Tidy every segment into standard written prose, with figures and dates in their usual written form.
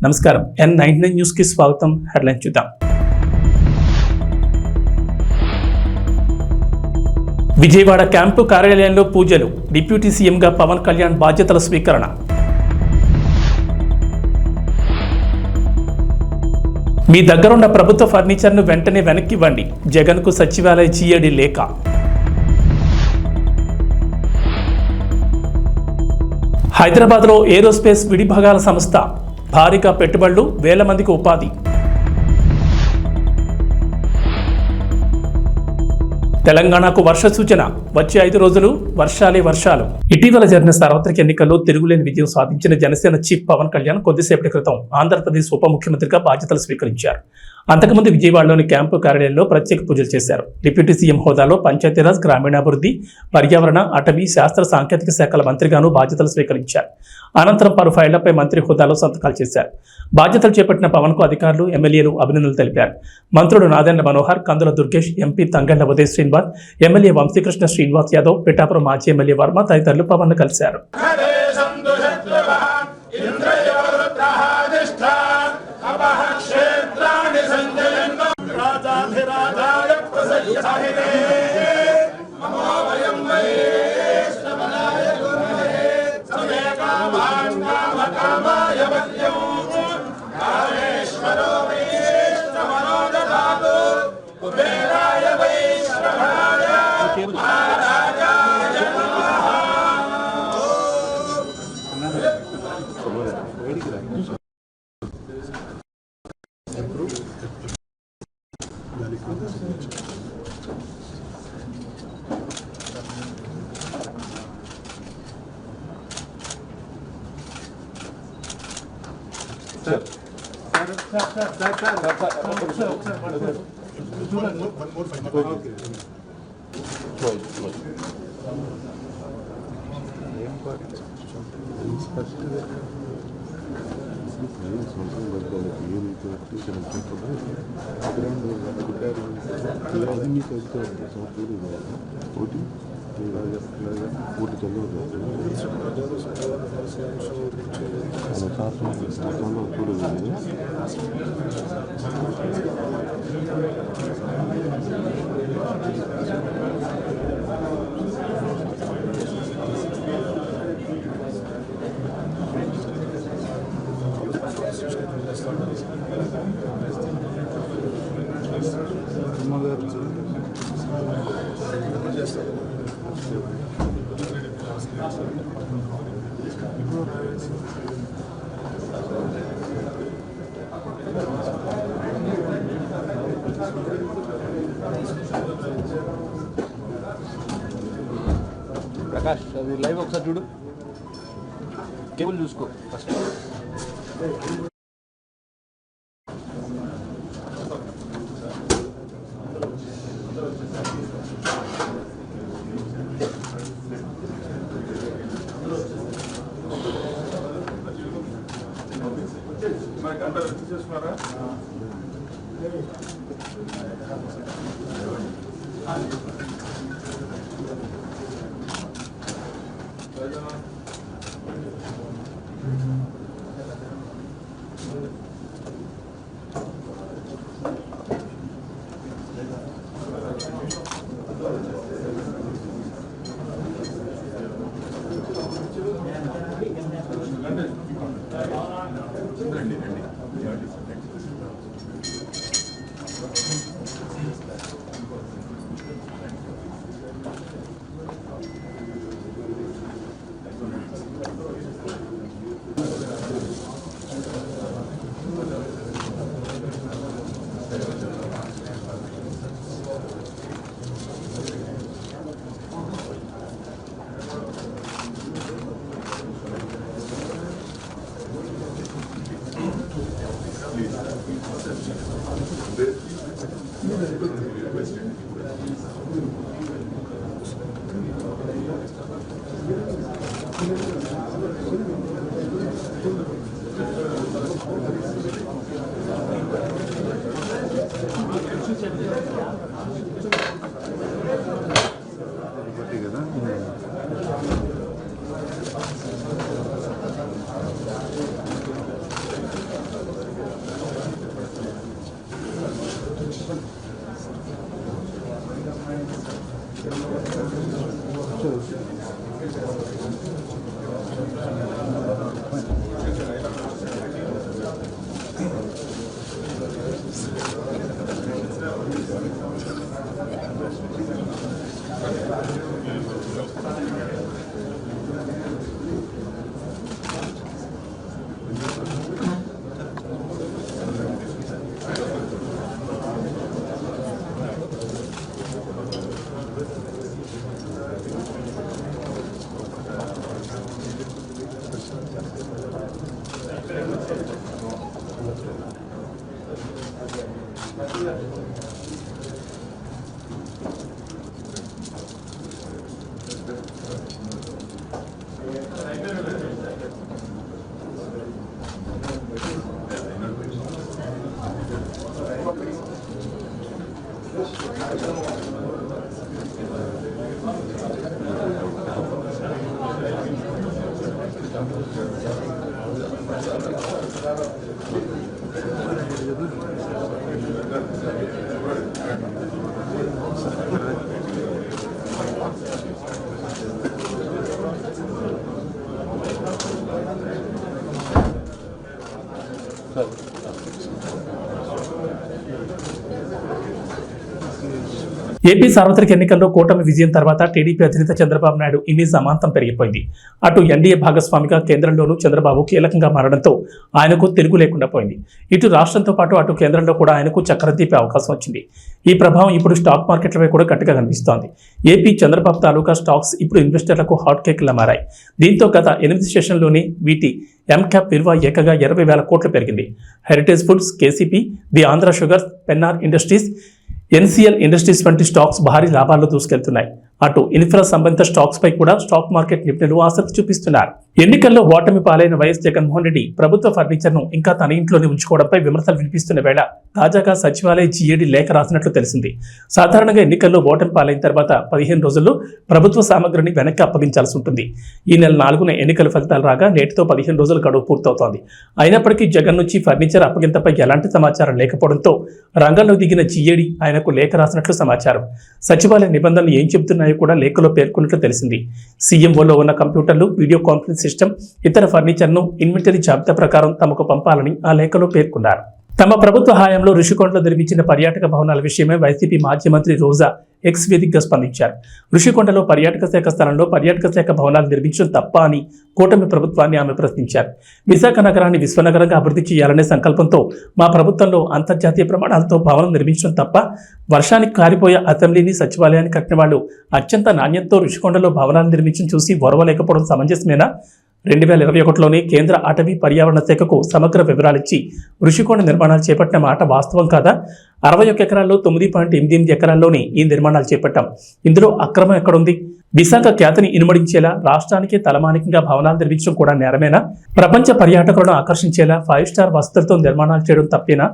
నమస్కారం. N99 news కి స్వాగతం. హెడ్లైన్ చూద్దాం. విజయవాడ క్యాంపు కార్యాలయంలో పూజలు. డిప్యూటీ సీఎంగా పవన్ కళ్యాణ్ బాధ్యతల స్వీకరణ. మీ దగ్గరున్న ప్రభుత్వ ఫర్నిచర్ను వెంటనే వెనక్కివ్వండి. జగన్కు సచివాలయ జీఏడీ లేఖ. హైదరాబాద్లో ఏరోస్పేస్ విడిభాగాల సంస్థ. భారీగా పెట్టుబడులు, వేల మందికి ఉపాధి. తెలంగాణకు వర్ష సూచన. వచ్చే 5 రోజులు వర్షాలే వర్షాలు. ఇటీవల జరిగిన సార్వత్రిక ఎన్నికల్లో తిరుగులేని విజయం సాధించిన జనసేన చీఫ్ పవన్ కళ్యాణ్ కొద్దిసేపటి క్రితం ఆంధ్రప్రదేశ్ ఉప ముఖ్యమంత్రిగా బాధ్యతలు స్వీకరించారు. అంతకుముందు విజయవాడలోని క్యాంపు కార్యాలయంలో ప్రత్యేక పూజలు చేశారు. డిప్యూటీ సీఎం హోదాలో పంచాయతీరాజ్, గ్రామీణాభివృద్ధి, పర్యావరణ, అటవీ, శాస్త్ర సాంకేతిక శాఖల మంత్రిగాను బాధ్యతలు స్వీకరించారు. అనంతరం పలు ఫైళ్లపై మంత్రి హోదాలో సంతకాలు చేశారు. బాధ్యతలు చేపట్టిన పవన్ కు అధికారులు, ఎమ్మెల్యేలు అభినందనలు తెలిపారు. మంత్రులు నాదెండ్ల మనోహర్, కందుల దుర్గేష్, ఎంపీ తంగళ్ల ఉదయ్ శ్రీనివాస్, ఎమ్మెల్యే వంశీకృష్ణ శ్రీనివాస్ యాదవ్, పిఠాపురం మాజీ ఎమ్మెల్యే వర్మ తదితరులు పవన్ ను కలిశారు. ప్రకాష్, అది లైవ్ ఒకసారి చూడు. కేబుల్ చూసుకో ఫస్ట్. ఏపీ సార్వత్రిక ఎన్నికల్లో కూటమి విజయం తర్వాత టీడీపీ అధినేత చంద్రబాబు నాయుడు ఇమేజ్ అమాంతం పెరిగిపోయింది. అటు ఎన్డీఏ భాగస్వామిగా కేంద్రంలోనూ చంద్రబాబు కీలకంగా మారడంతో ఆయనకు తిరుగు లేకుండా పోయింది. ఇటు రాష్ట్రంతో పాటు అటు కేంద్రంలో కూడా ఆయనకు చక్రం తిప్పే అవకాశం వచ్చింది. ఈ ప్రభావం ఇప్పుడు స్టాక్ మార్కెట్లపై కూడా గట్టిగా కనిపిస్తోంది. ఏపీ చంద్రబాబు తాలూకా స్టాక్స్ ఇప్పుడు ఇన్వెస్టర్లకు హాట్ కేక్లా మారాయి. దీంతో గత 8 సెషన్లోనే వీటి ఎంక్యాప్ విలువ ఏకంగా 20,000 కోట్లు పెరిగింది. Heritage foods, KCP, the Andhra sugars, Pennar industries, NCL industries వంటి స్టాక్స్ భారీ లాభాల్లో దూసుకెళ్తున్నాయి. అటు ఇన్ఫ్రా సంబంధిత స్టాక్స్ పై కూడా స్టాక్ మార్కెట్ నిపుణులు ఆసక్తి చూపిస్తున్నారు. ఎన్నికల్లో ఓటమి పాలైన వైఎస్ జగన్మోహన్ రెడ్డి ప్రభుత్వ ఫర్నిచర్ ను ఇంకా తన ఇంట్లోనే ఉంచుకోవడంపై విమర్శలు వినిపిస్తున్న వేళ తాజాగా సచివాలయ జీఏడీ లేఖ రాసినట్లు తెలిసింది. సాధారణంగా ఎన్నికల్లో ఓటమి పాలైన తర్వాత 15 రోజుల్లో ప్రభుత్వ సామగ్రిని వెనక్కి అప్పగించాల్సి ఉంటుంది. ఈ నెల 4న ఎన్నికల ఫలితాలు రాగా నేటితో 15 రోజుల గడువు పూర్తవుతోంది. అయినప్పటికీ జగన్ నుంచి ఫర్నిచర్ అప్పగింతపై ఎలాంటి సమాచారం లేకపోవడంతో రంగంలో దిగిన జీఏడీ ఆయనకు లేఖ రాసినట్లు సమాచారం. సచివాలయ నిబంధనలు ఏం చెబుతున్నాయో కూడా లేఖలో పేర్కొన్నట్లు తెలిసింది. సీఎంఓలో ఉన్న కంప్యూటర్లు, వీడియో కాన్ఫరెన్స్ సిస్టమ్, ఇతర ఫర్నిచర్ను ఇన్వెంటరీ జాబితా ప్రకారం తమకు పంపాలని ఆ లేఖలో పేర్కొన్నారు. తమ ప్రభుత్వ హయాంలో ఋషికొండలో నిర్మించిన పర్యాటక భవనాల విషయమై వైసీపీ మాజీ మంత్రి రోజా ఎక్స్ వేదికగా స్పందించారు. ఋషికొండలో పర్యాటక శాఖ స్థలంలో పర్యాటక శాఖ భవనాలు నిర్మించడం తప్ప అని కూటమి ప్రభుత్వాన్ని ఆమె ప్రశ్నించారు. విశాఖ నగరాన్ని విశ్వనగరంగా అభివృద్ధి చేయాలనే సంకల్పంతో మా ప్రభుత్వంలో అంతర్జాతీయ ప్రమాణాలతో భవనం నిర్మించడం తప్ప వర్షానికి కారిపోయే అసెంబ్లీని, సచివాలయాన్ని కట్టిన వాళ్ళు అత్యంత నాణ్యతతో ఋషికొండలో భవనాలు నిర్మించడం చూసి ఓర్వలేకపోవడం సమంజసమేనా? 2021లోనే కేంద్ర అటవీ పర్యావరణ శాఖకు సమగ్ర వివరాలిచ్చి ఋషికొండ నిర్మాణాలు చేపట్టిన మాట వాస్తవం కాదా? 61 ఎకరాల్లో 9.88 ఎకరాల్లోనే ఈ నిర్మాణాలు చేపట్టాం. ఇందులో అక్రమం ఎక్కడుంది? విశాఖ ఖ్యాతిని ఇనుమడించేలా రాష్ట్రానికి తలమానికంగా భవనాలు నిర్మించడం కూడా నేరమేనా? ప్రపంచ పర్యాటకులను ఆకర్షించేలా 5 స్టార్ వసతులతో నిర్మాణాలు చేయడం తప్పేనా?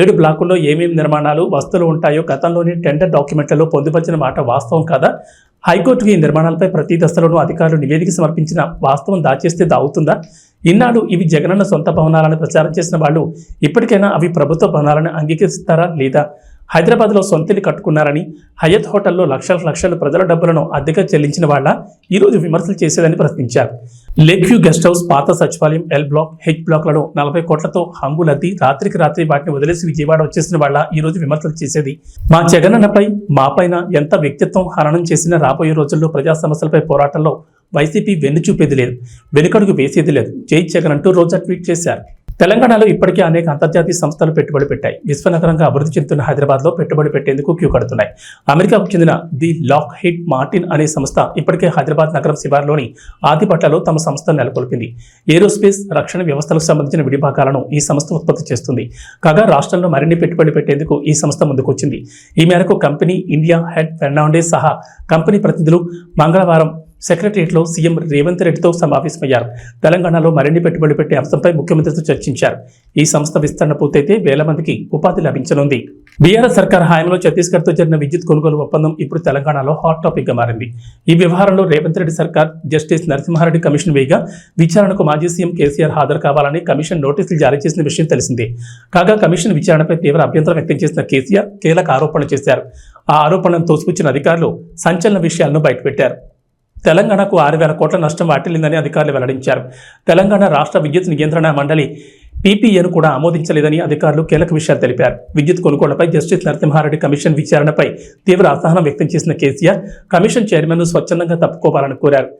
7 బ్లాకుల్లో ఏమేమి నిర్మాణాలు, వస్తువులు ఉంటాయో గతంలోని టెండర్ డాక్యుమెంట్లలో పొందుపరిచిన మాట వాస్తవం కాదా? హైకోర్టుకు ఈ నిర్మాణాలపై ప్రతి దశలోనూ అధికారులు నివేదిక సమర్పించిన వాస్తవం దాచేస్తే దావుతుందా? ఇన్నాడు ఇవి జగనన్న సొంత భవనాలను ప్రచారం చేసిన వాళ్ళు ఇప్పటికైనా అవి ప్రభుత్వ భవనాలను అంగీకరిస్తారా లేదా? హైదరాబాద్లో సొంతిల్లు కట్టుకున్నారని హయత్ హోటల్లో లక్షల ప్రజల డబ్బులను అద్దెగా చెల్లించిన వాళ్ళ ఈరోజు విమర్శలు చేసేదని ప్రశ్నించారు. లేక్ వ్యూ గెస్ట్ హౌస్, పాత సచివాలయం, ఎల్ బ్లాక్, హెచ్ బ్లాక్లను 40 కోట్లతో హంగులద్ది రాత్రికి రాత్రి వాటిని వదిలేసి విజయవాడ వచ్చేసిన వాళ్ళ ఈరోజు విమర్శలు చేసేది. మా జగనన్నపై, మాపైన ఎంత వ్యక్తిత్వం హననం చేసినా రాబోయే రోజుల్లో ప్రజా సమస్యలపై పోరాటంలో వైసీపీ వెన్ను చూపేది లేదు, వెనుకడుగు వేసేది లేదు. జై జగన్ అంటూ రోజా ట్వీట్ చేశారు. తెలంగాణలో ఇప్పటికే అనేక అంతర్జాతీయ సంస్థలు పెట్టుబడి పెట్టాయి. విశ్వనగరంగా అభివృద్ధి చెందుతున్న హైదరాబాద్లో పెట్టుబడి పెట్టేందుకు క్యూ కడుతున్నాయి. అమెరికాకు చెందిన ది లాక్ హీడ్ మార్టిన్ అనే సంస్థ ఇప్పటికే హైదరాబాద్ నగరం శివార్లోని ఆదిపట్లలో తమ సంస్థను నెలకొల్పింది. ఏరోస్పేస్, రక్షణ వ్యవస్థలకు సంబంధించిన విడిభాగాలను ఈ సంస్థ ఉత్పత్తి చేస్తుంది. కాగా రాష్ట్రంలో మరిన్ని పెట్టుబడి పెట్టేందుకు ఈ సంస్థ ముందుకొచ్చింది. ఈ మేరకు కంపెనీ ఇండియా హెడ్ ఫెర్నాండెస్ సహా కంపెనీ ప్రతినిధులు మంగళవారం సెక్రటరియట్లో సీఎం రేవంత్ రెడ్డితో సమావేశమయ్యారు. తెలంగాణలో మరిన్ని పెట్టుబడులు పెట్టే అంశంపై ముఖ్యమంత్రితో చర్చించారు. ఈ సంస్థ విస్తరణ పూర్తయితే 1000 మందికి ఉపాధి లభించనుంది. బీఆర్ఎస్ సర్కార్ హయాంలో ఛత్తీస్గఢ్తో జరిగిన విద్యుత్ కొనుగోలు ఒప్పందం ఇప్పుడు తెలంగాణలో హాట్ టాపిక్ గా మారింది. ఈ వ్యవహారంలో రేవంత్ రెడ్డి సర్కార్ జస్టిస్ నరసింహారెడ్డి కమిషన్ వేయగా విచారణకు మాజీ సీఎం కేసీఆర్ హాజరు కావాలని కమిషన్ నోటీసులు జారీ చేసిన విషయం తెలిసిందే. కాగా కమిషన్ విచారణపై తీవ్ర అభ్యంతరం వ్యక్తం చేసిన కేసీఆర్ కీలక ఆరోపణలు చేశారు. ఆ ఆరోపణలను తోసిపుచ్చిన అధికారులు సంచలన విషయాలను బయటపెట్టారు. తెలంగాణకు 6,000 కోట్ల నష్టం వాటిల్లిందని అధికారులు వెల్లడించారు. తెలంగాణ రాష్ట్ర విద్యుత్ నియంత్రణ మండలి పీపీఏను కూడా ఆమోదించలేదని అధికారులు కీలక విషయాలు తెలిపారు. విద్యుత్ కొనుగోళ్లపై జస్టిస్ నరసింహారెడ్డి కమిషన్ విచారణపై తీవ్ర అసహనం వ్యక్తం చేసిన కేసీఆర్ కమిషన్ చైర్మన్ను స్వచ్ఛందంగా తప్పుకోవాలని కోరారు.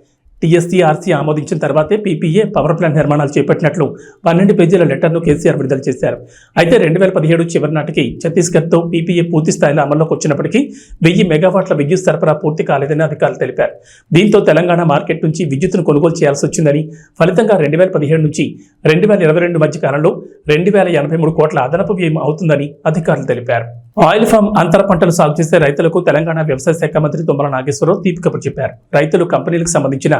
టీఎస్సీఆర్సీ ఆమోదించిన తర్వాతే పీపీఏ పవర్ ప్లాంట్ నిర్మాణాలు చేపట్టినట్లు 12 పేజీల లెటర్ను కేసీఆర్ విడుదల చేశారు. అయితే 2017 చివరి నాటికి ఛత్తీస్గఢ్తో పీపీఏ పూర్తి స్థాయిలో అమల్లోకి వచ్చినప్పటికీ 1000 మెగావాట్ల విద్యుత్ సరఫరా పూర్తి కాలేదని అధికారులు తెలిపారు. దీంతో తెలంగాణ మార్కెట్ నుంచి విద్యుత్తును కొనుగోలు చేయాల్సి వచ్చిందని, ఫలితంగా 2017 నుంచి 2022 మధ్య కాలంలో 2083 కోట్ల అదనపు వ్యయం అవుతుందని అధికారులు తెలిపారు. ఆయిల్ ఫామ్ అంతర పంటలు సాగు చేసే రైతులకు తెలంగాణ వ్యవసాయ శాఖ మంత్రి తుమ్మల నాగేశ్వరరావు తీపి కబురు చెప్పారు. రైతులు కంపెనీలకు సంబంధించిన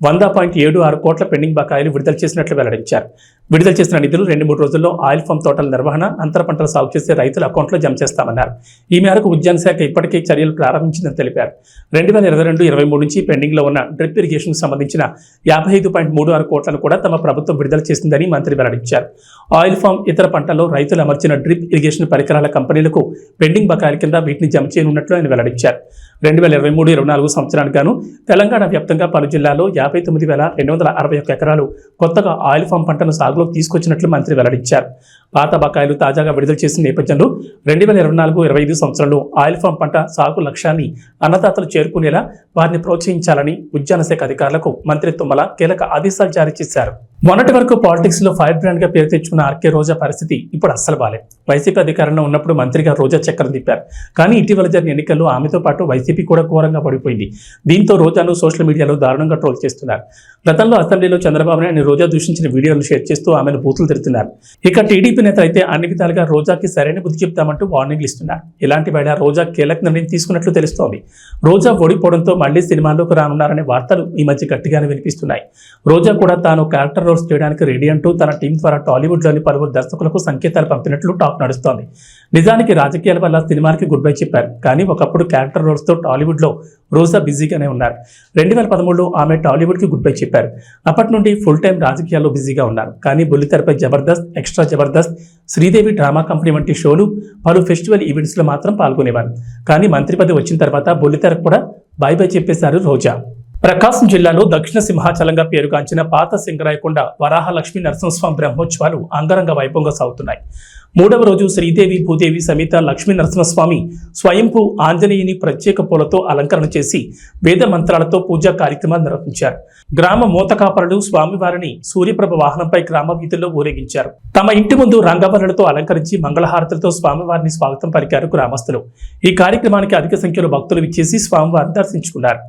100.76 కోట్ల పెండింగ్ బకాయిలు విడుదల చేసినట్లు వెల్లడించారు. విడుదల చేసిన నిధులు 2-3 రోజుల్లో ఆయిల్ ఫామ్ తోటల నిర్వహణ, అంతర పంటలు సాగు చేసే రైతుల అకౌంట్లో జమ చేస్తామన్నారు. ఈ మేరకు ఉద్యాన శాఖ ఇప్పటికే చర్యలు ప్రారంభించిందని తెలిపారు. 2022-23 నుంచి పెండింగ్లో ఉన్న డ్రిప్ ఇరిగేషన్కు సంబంధించిన 55.36 కోట్లను కూడా తమ ప్రభుత్వం విడుదల చేసిందని మంత్రి వెల్లడించారు. ఆయిల్ ఫామ్ ఇతర పంటల్లో రైతులు అమర్చిన డ్రిప్ ఇరిగేషన్ పరికరాల కంపెనీలకు పెండింగ్ బకాయిల కింద వీటిని జమ చేయనున్నట్లు ఆయన వెల్లడించారు. 2023-24 సంవత్సరానికి గాను తెలంగాణ వ్యాప్తంగా పలు జిల్లాల్లో 59,261 ఎకరాలు కొత్తగా ఆయిల్ ఫామ్ పంటను సాగులోకి తీసుకొచ్చినట్లు మంత్రి వెల్లడించారు. పాత బకాయిలు తాజాగా విడుదల చేసిన నేపథ్యంలో 2024-25 సంవత్సరంలో ఆయిల్ ఫామ్ పంట సాగు లక్ష్యాన్ని అన్నదాతలు చేరుకునేలా వారిని ప్రోత్సహించాలని ఉద్యాన శాఖ అధికారులకు మంత్రి తుమ్మల కీలక ఆదేశాలు జారీ చేశారు. మొన్నటి వరకు పాలిటిక్స్ లో ఫైర్ బ్రాండ్ గా పేరు తెచ్చుకున్న ఆర్కే రోజా పరిస్థితి ఇప్పుడు అస్సలు బాలేదు. వైసీపీ అధికారంలో ఉన్నప్పుడు మంత్రిగా రోజా చక్రం తిప్పారు. కానీ ఇటీవల జరిగిన ఎన్నికల్లో ఆమెతో పాటు వైసీపీ కూడా ఘోరంగా పడిపోయింది. దీంతో రోజాను సోషల్ మీడియాలో దారుణంగా ట్రోల్ చేస్తున్నారు. గతంలో అసెంబ్లీలో చంద్రబాబు నాయుడు రోజా దూషించిన వీడియోలు షేర్ చేస్తూ ఆమెను బూతులు తిడుతున్నారు. ఇక టీడీపీ నేత అయితే అన్ని విధాలుగా రోజాకి సరైన బుద్ధి చెప్తామంటూ వార్నింగ్లు ఇస్తున్నారు. ఇలాంటి వేళ రోజా కీలక నిర్ణయం తీసుకున్నట్లు తెలుస్తోంది. రోజా ఓడిపోవడంతో మళ్లీ సినిమాల్లోకి రానున్నారనే వార్తలు ఈ మధ్య గట్టిగానే వినిపిస్తున్నాయి. రోజా కూడా తాను క్యారెక్టర్ రోల్స్ చేయడానికి రెడీ అంటూ తన టీం ద్వారా టాలీవుడ్లోని పలువురు దర్శకులకు సంకేతాలు పంపినట్లు టాక్ నడుస్తోంది. నిజానికి రాజకీయాల వల్ల సినిమాకి గుడ్ బై చెప్పారు. కానీ ఒకప్పుడు క్యారెక్టర్ రోల్స్తో టాలీవుడ్లో రోజా బిజీగానే ఉన్నారు. 2013లో ఆమె టాలీవుడ్కి గుడ్ బై చెప్పారు. అప్పటి నుండి ఫుల్ టైం రాజకీయాల్లో బిజీగా ఉన్నారు. కానీ బుల్లితెరపై Jabardasth, extra Jabardasth, Sridevi drama company వంటి షోలు, పలు ఫెస్టివల్ ఈవెంట్స్లో మాత్రం పాల్గొనేవారు. కానీ మంత్రి పదవి వచ్చిన తర్వాత బుల్లితెరకు కూడా బై బై చెప్పేశారు రోజా. ప్రకాశం జిల్లాలో దక్షిణ సింహాచలంగా పేరుగాంచిన పాత సింగరాయకొండ వరాహ లక్ష్మీ నరసింహస్వామి బ్రహ్మోత్సవాలు అంగరంగ వైభవంగా సాగుతున్నాయి. 3వ రోజు శ్రీదేవి భూదేవి సమేత లక్ష్మీ నరసింహస్వామి స్వయంభూ ఆంజనేయుని ప్రత్యేక పూలతో అలంకరణ చేసి వేద మంత్రాలతో పూజా కార్యక్రమాలు నిర్వహించారు. గ్రామ మూతకాపరులు స్వామివారిని సూర్యప్రభ వాహనంపై గ్రామ వీధుల్లో ఊరేగించారు. తమ ఇంటి ముందు రంగవల్లులతో అలంకరించి మంగళహారతులతో స్వామివారిని స్వాగతం పలికారు గ్రామస్తులు. ఈ కార్యక్రమానికి అధిక సంఖ్యలో భక్తులు విచ్చేసి స్వామివారిని దర్శించుకున్నారు.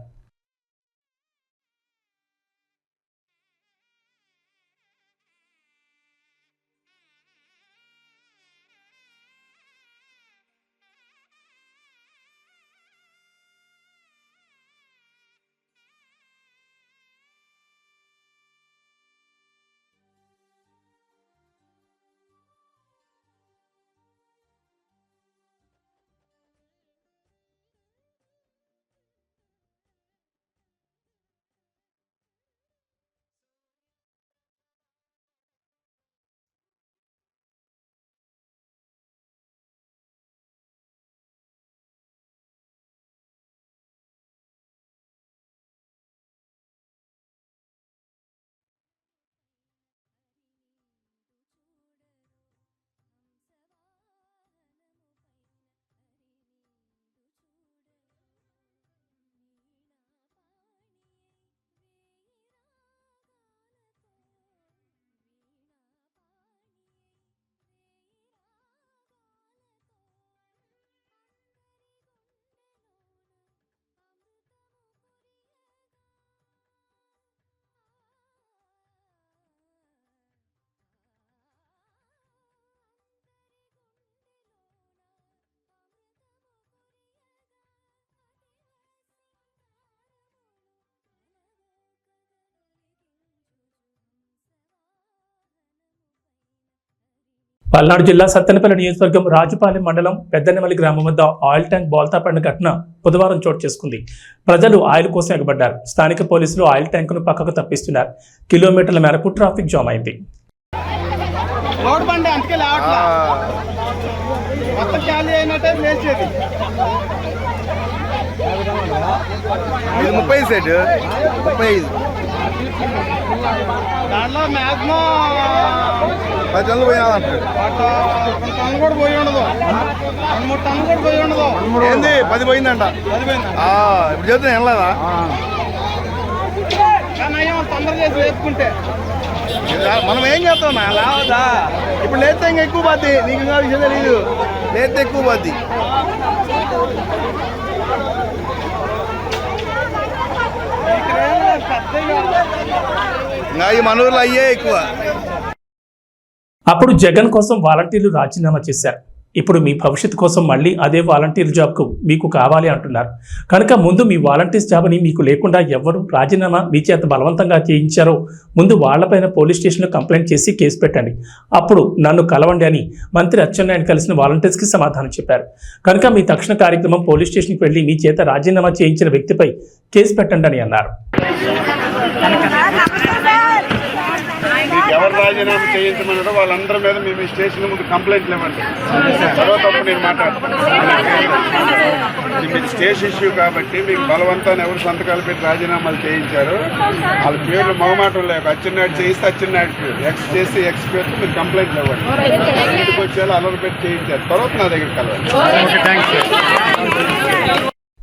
పల్నాడు జిల్లా సత్తెనపల్లి నియోజకవర్గం రాజుపాలెం మండలం పెద్దనెమలి గ్రామం వద్ద ఆయిల్ ట్యాంక్ బోల్తా పడిన ఘటన బుధవారం చోటు చేసుకుంది. ప్రజలు ఆయిల్ కోసం ఎగబడ్డారు. స్థానిక పోలీసులు ఆయిల్ ట్యాంకును పక్కకు తప్పిస్తున్నారు. కిలోమీటర్ల మేరకు ట్రాఫిక్ జామ్ అయింది. దాంట్లో మ్యాక్సిమం 10 టన్నులు పోయినాదంట. టన్ను కూడా పోయి ఉండదు, 2-3 టన్ను కూడా పోయి ఉండదు. ఏంది 10 పోయిందంట. 10 పోయిందా? ఇప్పుడు చెప్తే వెళ్ళలేదా? నయం తొందర చేసి వేసుకుంటే మనం ఏం చేస్తాం లావదా ఇప్పుడు లేస్తే ఇంకా ఎక్కువ పోద్ది నీకు ఇంకా విషయం తెలియదు లేస్తే ఎక్కువ పోద్ది ఇంకా ఈ మన ఊర్లో అయ్యే ఎక్కువ. అప్పుడు జగన్ కోసం వాలంటీర్లు రాజీనామా చేశారు. ఇప్పుడు మీ భవిష్యత్తు కోసం మళ్ళీ అదే వాలంటీర్ జాబ్కు మీకు కావాలి అంటున్నారు. కనుక ముందు మీ వాలంటీర్స్ జాబ్ని మీకు లేకుండా ఎవరు రాజీనామా మీ చేత బలవంతంగా చేయించారో ముందు వాళ్లపైన పోలీస్ స్టేషన్లో కంప్లైంట్ చేసి కేసు పెట్టండి. అప్పుడు నన్ను కలవండి అని మంత్రి అచ్చెన్నాయుడు కలిసిన వాలంటీర్స్కి సమాధానం చెప్పారు. కనుక మీ తక్షణ కార్యక్రమం పోలీస్ స్టేషన్కి వెళ్లి మీ చేత రాజీనామా చేయించిన వ్యక్తిపై కేసు పెట్టండి అని అన్నారు. ఎవరు రాజీనామా చేయించమన్నారో వాళ్ళందరి మీద మేము స్టేషన్ ముందు కంప్లైంట్లు ఇవ్వండి. తర్వాత నేను మాట్లాడతాను. మీకు స్టేషన్ ఇష్యూ కాబట్టి మీకు బలవంతాన్ని ఎవరు సంతకాలు పెట్టి రాజీనామాలు చేయించారు వాళ్ళ పేర్లు మొహమాటం లేక అచ్చెన్నాయుడు చేయిస్తే అచ్చెన్నాయుడు పేరు ఎక్స్ చేసి ఎక్స్ పేరుతో మీరు కంప్లైంట్లు ఇవ్వండి. ఇంటికి వచ్చేలా అలర్ పెట్టి చేయించారు. తర్వాత నా దగ్గర కలవండి.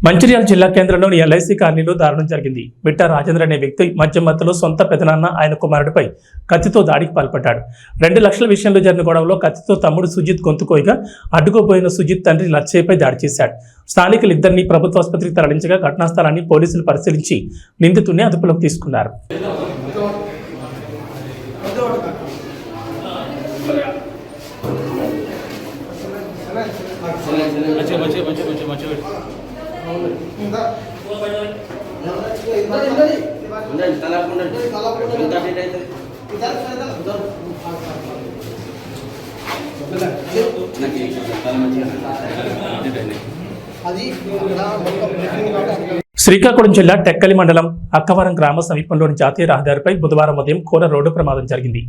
మంచిర్యాల జిల్లా కేంద్రంలోని ఎల్ఐసి కాలనీలో దారుణం జరిగింది. మిట్టా రాజేంద్ర అనే వ్యక్తి మధ్య మధ్యలో సొంత పెదనాన్న ఆయన కుమారుడిపై కత్తితో దాడికి పాల్పడ్డాడు. 2 లక్షల విషయంలో జరిగిన గొడవలో కత్తితో తమ్ముడు సుజిత్ గొంతుకోయగా అడ్డుకోబోయిన సుజిత్ తండ్రి లచ్చయ్యపై దాడి చేశాడు. స్థానికులు ఇద్దరిని ప్రభుత్వ ఆసుపత్రికి తరలించగా ఘటనా స్థలాన్ని పోలీసులు పరిశీలించి నిందితుడిని అదుపులోకి తీసుకున్నారు. శ్రీకాకుళం జిల్లా టెక్కలి మండలం అక్కవరం గ్రామ సమీపంలోని జాతీయ రహదారిపై బుధవారం ఉదయం ఘోర రోడ్డు ప్రమాదం జరిగింది.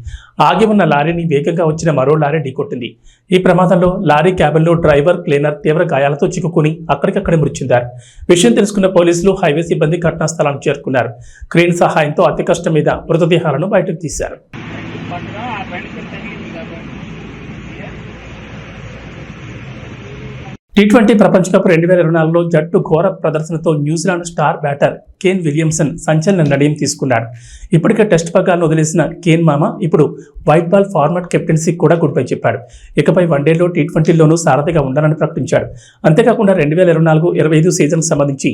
ఆగి ఉన్న లారీని వేగంగా వచ్చిన మరో లారీ ఢీకొట్టింది. ఈ ప్రమాదంలో లారీ క్యాబిన్లో డ్రైవర్, క్లీనర్ తీవ్ర గాయాలతో చిక్కుకుని అక్కడికక్కడే మృతి చెందారు. విషయం తెలుసుకున్న పోలీసులు, హైవే సిబ్బంది ఘటనా స్థలానికి చేరుకున్నారు. క్రేన్ సహాయంతో అతి కష్టం మీద మృతదేహాలను బయటకు తీశారు. T20 ప్రపంచ కప్ 2024లో జట్టు ఘోర ప్రదర్శనతో New Zealand star batter Kane Williamson సంచలన నిర్ణయం తీసుకున్నాడు. ఇప్పటికే టెస్ట్ పగ్గాలను వదిలేసిన కేన్ మామ ఇప్పుడు వైట్ బాల్ ఫార్మాట్ కెప్టెన్సీ కూడా గుడ్ బై చెప్పాడు. ఇకపై వన్డేలో T20లోనూ సారథిగా ఉండాలని ప్రకటించాడు. అంతేకాకుండా 2024-25 సీజన్కు సంబంధించి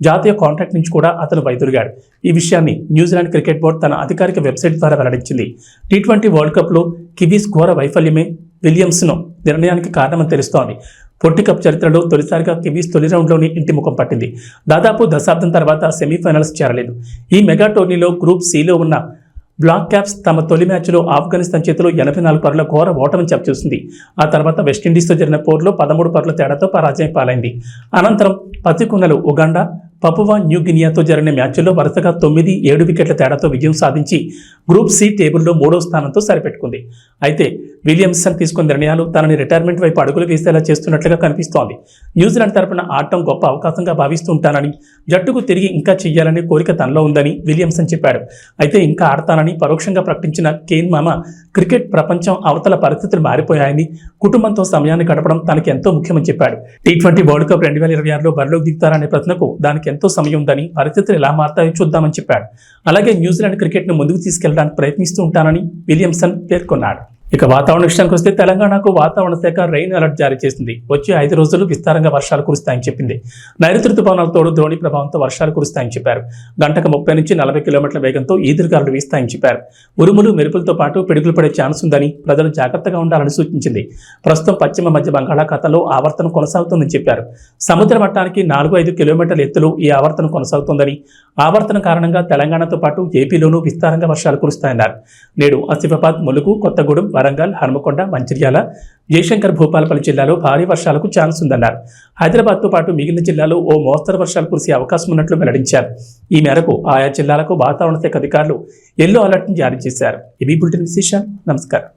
జాతీయ కాంట్రాక్ట్ నుంచి కూడా అతను వైదొలిగాడు. ఈ విషయాన్ని న్యూజిలాండ్ క్రికెట్ బోర్డు తన అధికారిక వెబ్సైట్ ద్వారా వెల్లడించింది. T20 వరల్డ్ కప్లో కివీస్ ఘోర వైఫల్యమే విలియమ్సన్ నిర్ణయానికి కారణమని తెలుస్తోంది. పొట్టి కప్ చరిత్రలో తొలిసారిగా కివీస్ తొలి రౌండ్లోనే ఇంటి ముఖం పట్టింది. దాదాపు దశాబ్దం తర్వాత సెమీఫైనల్స్ చేరలేదు. ఈ మెగా టోర్నీలో గ్రూప్ సిలో ఉన్న బ్లాక్ క్యాప్స్ తమ తొలి మ్యాచ్లో ఆఫ్ఘనిస్తాన్ చేతిలో 84 పరుల ఘోర ఓటమిని చవిచూసింది. ఆ తర్వాత వెస్టిండీస్తో జరిగిన పోరులో 13 పరుల తేడాతో పరాజయం పాలైంది. అనంతరం పసికున్నలు ఉగాండా, పపువా న్యూ గినియాతో జరిగిన మ్యాచ్ల్లో వరుసగా 9-7 వికెట్ల తేడాతో విజయం సాధించి గ్రూప్ సి టేబుల్లో 3వ స్థానంతో సరిపెట్టుకుంది. అయితే విలియమ్సన్ తీసుకున్న నిర్ణయాలు తనని రిటైర్మెంట్ వైపు అడుగులు వేసేలా చేస్తున్నట్లుగా కనిపిస్తోంది. న్యూజిలాండ్ తరపున ఆడటం గొప్ప అవకాశంగా భావిస్తుంటానని, జట్టుకు తిరిగి ఇంకా చెయ్యాలనే కోరిక తనలో ఉందని విలియమ్సన్ చెప్పాడు. అయితే ఇంకా ఆడతానని పరోక్షంగా ప్రకటించిన కేన్ మామ క్రికెట్ ప్రపంచం అవతల పరిస్థితులు మారిపోయాయని, కుటుంబంతో సమయాన్ని గడపడం తనకి ఎంతో ముఖ్యమని చెప్పాడు. T20 వరల్డ్ కప్ 2026లో బరిలోకి దిగుతారనే ప్రశ్నకు దానికి ఎంతో సమయం ఉందని, పరిస్థితులు ఎలా మారుతాయో చూద్దామని చెప్పాడు. అలాగే న్యూజిలాండ్ క్రికెట్ను ముందుకు తీసుకెళ్లడానికి ప్రయత్నిస్తూ ఉంటానని విలియమ్సన్ పేర్కొన్నాడు. ఇక వాతావరణ విషయానికి వస్తే తెలంగాణకు వాతావరణ శాఖ రెయిన్ అలర్ట్ జారీ చేసింది. వచ్చే 5 రోజులు విస్తారంగా వర్షాలు కురుస్తాయని చెప్పింది. నైరుతి రుతుపవనాలతో ద్రోణి ప్రభావంతో వర్షాలు కురుస్తాయని చెప్పారు. గంటకు 30 నుంచి 40 కిలోమీటర్ల వేగంతో ఈదురుగాలులు వీస్తాయని చెప్పారు. ఉరుములు, మెరుపులతో పాటు పిడుగులు పడే ఛాన్స్ ఉందని, ప్రజలు జాగ్రత్తగా ఉండాలని సూచించింది. ప్రస్తుతం పశ్చిమ మధ్య బంగాళాఖాతంలో ఆవర్తనం కొనసాగుతోందని చెప్పారు. సముద్ర మట్టానికి 4-5 కిలోమీటర్ల ఎత్తులో ఈ ఆవర్తనం కొనసాగుతోందని, ఆవర్తనం కారణంగా తెలంగాణతో పాటు ఏపీలోనూ విస్తారంగా వర్షాలు కురుస్తాయన్నారు. నేడు ఆసిఫాబాద్, ములుగు, కొత్తగూడెం, వరంగల్, హన్మకొండ, మంచిర్యాల, జయశంకర్, భూపాలపల్లి జిల్లాలో భారీ వర్షాలకు ఛాన్స్ ఉందన్నారు. హైదరాబాద్తో పాటు మిగిలిన జిల్లాలో ఓ మోస్తరు వర్షాలు కురిసే అవకాశం ఉన్నట్లు వెల్లడించారు. ఈ మేరకు ఆయా జిల్లాలకు వాతావరణ శాఖ అధికారులు ఎల్లో అలర్ట్ను జారీ చేశారు. ఇవి బులెటిన్ విశేషాలు. నమస్కారం.